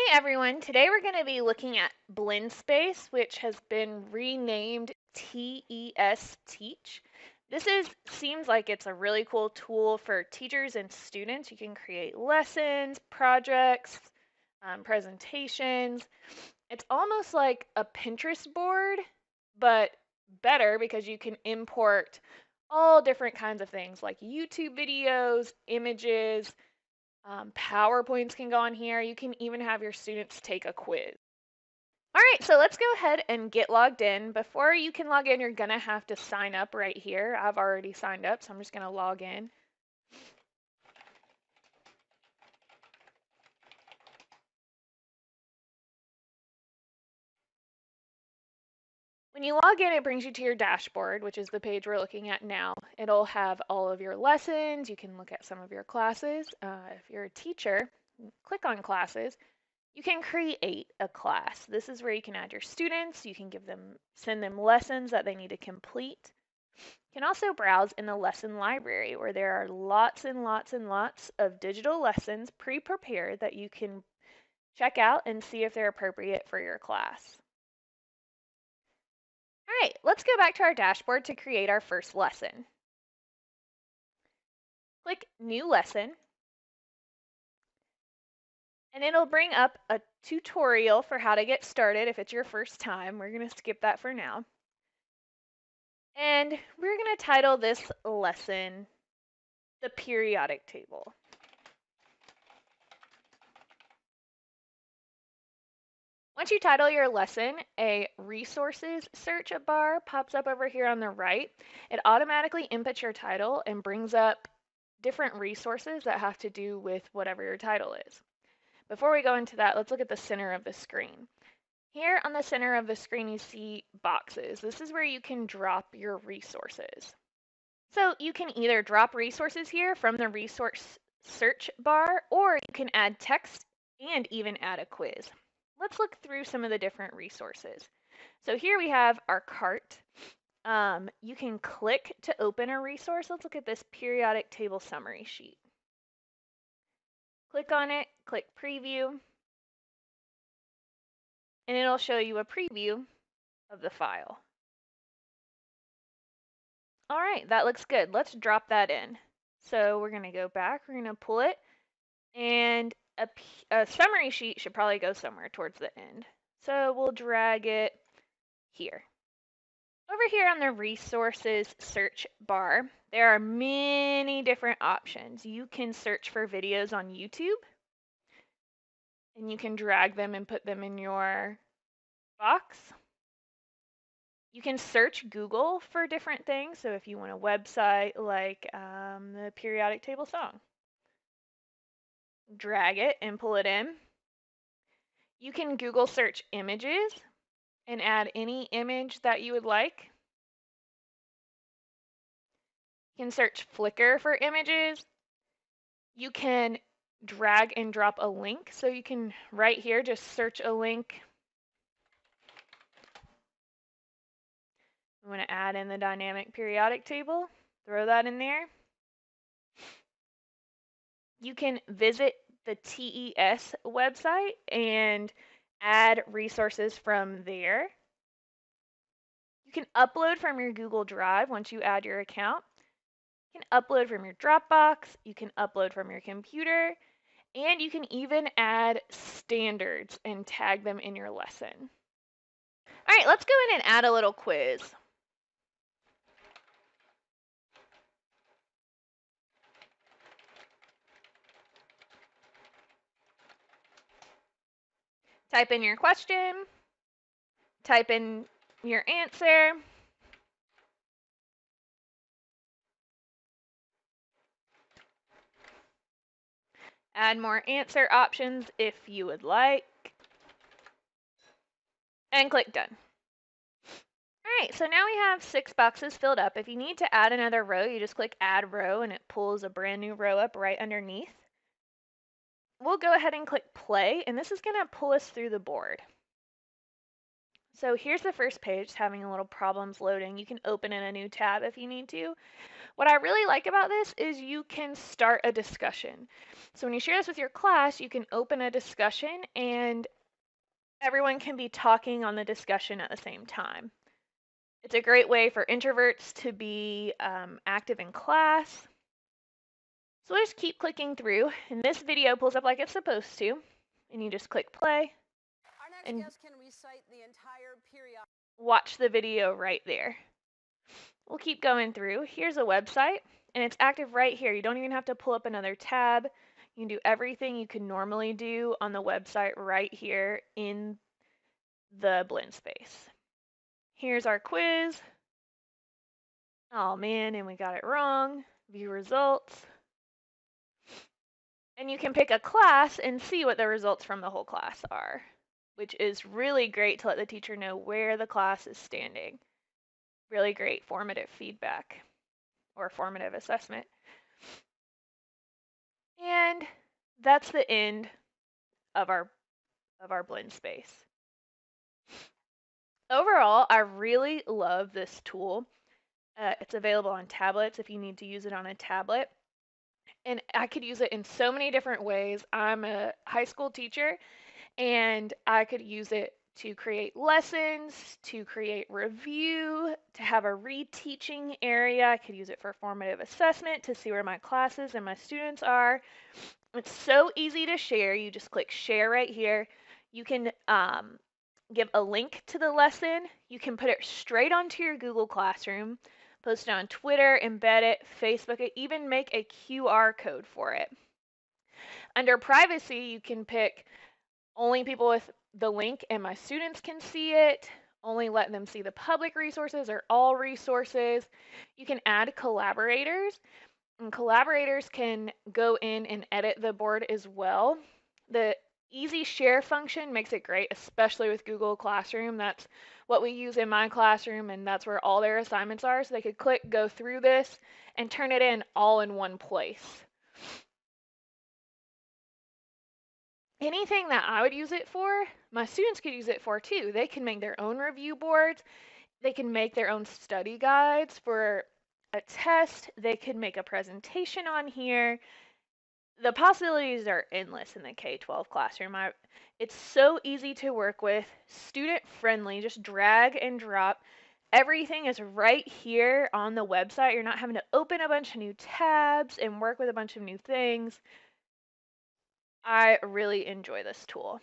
Hey everyone, today we're going to be looking at Blendspace, which has been renamed TES Teach. Seems like it's a really cool tool for teachers and students. You can create lessons, projects, presentations. It's almost like a Pinterest board, but better because you can import all different kinds of things like YouTube videos, images, PowerPoints can go on here. You can even have your students take a quiz. All right, so let's go ahead and get logged in. Before you can log in, you're going to have to sign up right here. I've already signed up, so I'm just going to log in. When you log in, it brings you to your dashboard, which is the page we're looking at now. It'll have all of your lessons. You can look at some of your classes. If you're a teacher, click on classes. You can create a class. This is where you can add your students. You can send them lessons that they need to complete. You can also browse in the lesson library where there are lots and lots and lots of digital lessons pre-prepared that you can check out and see if they're appropriate for your class. All right, let's go back to our dashboard to create our first lesson. Click New Lesson, and it'll bring up a tutorial for how to get started if it's your first time. We're going to skip that for now. And we're going to title this lesson the periodic table. Once you title your lesson, a resources search bar pops up over here on the right. It automatically inputs your title and brings up different resources that have to do with whatever your title is. Before we go into that, let's look at the center of the screen. Here on the center of the screen, you see boxes. This is where you can drop your resources. So you can either drop resources here from the resource search bar, or you can add text and even add a quiz. Let's look through some of the different resources. So here we have our cart. You can click to open a resource. Let's look at this periodic table summary sheet. Click on it, click preview, and it'll show you a preview of the file. All right, that looks good. Let's drop that in. So we're going to go back, we're going to pull it, and a summary sheet should probably go somewhere towards the end. So we'll drag it here. Over here on the resources search bar, there are many different options. You can search for videos on YouTube, and you can drag them and put them in your box. You can search Google for different things. So if you want a website like the periodic table song, drag it and pull it in. You can Google search images and add any image that you would like. You can search Flickr for images. You can drag and drop a link. So you can right here just search a link. I'm going to add in the dynamic periodic table, throw that in there. You can visit the TES website and add resources from there. You can upload from your Google Drive once you add your account. You can upload from your Dropbox. You can upload from your computer. And you can even add standards and tag them in your lesson. All right, let's go in and add a little quiz. Type in your question, type in your answer, add more answer options if you would like, and click done. All right, so now we have 6 boxes filled up. If you need to add another row, you just click add row and it pulls a brand new row up right underneath. We'll go ahead and click play, and this is going to pull us through the board. So here's the first page, it's having a little problems loading. You can open in a new tab if you need to. What I really like about this is you can start a discussion. So when you share this with your class, you can open a discussion and everyone can be talking on the discussion at the same time. It's a great way for introverts to be active in class. So we'll just keep clicking through, and this video pulls up like it's supposed to, and you just click play. Our next And guest can recite the entire period. Watch the video right there. We'll keep going through. Here's a website, and it's active right here. You don't even have to pull up another tab. You can do everything you can normally do on the website right here in the Blendspace. Here's our quiz. Oh man, and we got it wrong. View results. And you can pick a class and see what the results from the whole class are, which is really great to let the teacher know where the class is standing. Really great formative feedback or formative assessment. And that's the end of our Blendspace. Overall, I really love this tool. It's available on tablets if you need to use it on a tablet. And I could use it in so many different ways. I'm a high school teacher, and I could use it to create lessons, to create review, to have a reteaching area. I could use it for formative assessment to see where my classes and my students are. It's so easy to share. You just click share right here. You can give a link to the lesson. You can put it straight onto your Google Classroom, post it on Twitter, embed it, Facebook it, even make a QR code for it. Under privacy, you can pick only people with the link and my students can see it, only let them see the public resources or all resources. You can add collaborators, and collaborators can go in and edit the board as well. The easy share function makes it great, especially with Google Classroom. That's what we use in my classroom, and that's where all their assignments are. So they could click, go through this, and turn it in all in one place. Anything that I would use it for, my students could use it for too. They can make their own review boards. They can make their own study guides for a test. They could make a presentation on here. The possibilities are endless in the K-12 classroom. It's so easy to work with, student friendly, just drag and drop. Everything is right here on the website. You're not having to open a bunch of new tabs and work with a bunch of new things. I really enjoy this tool.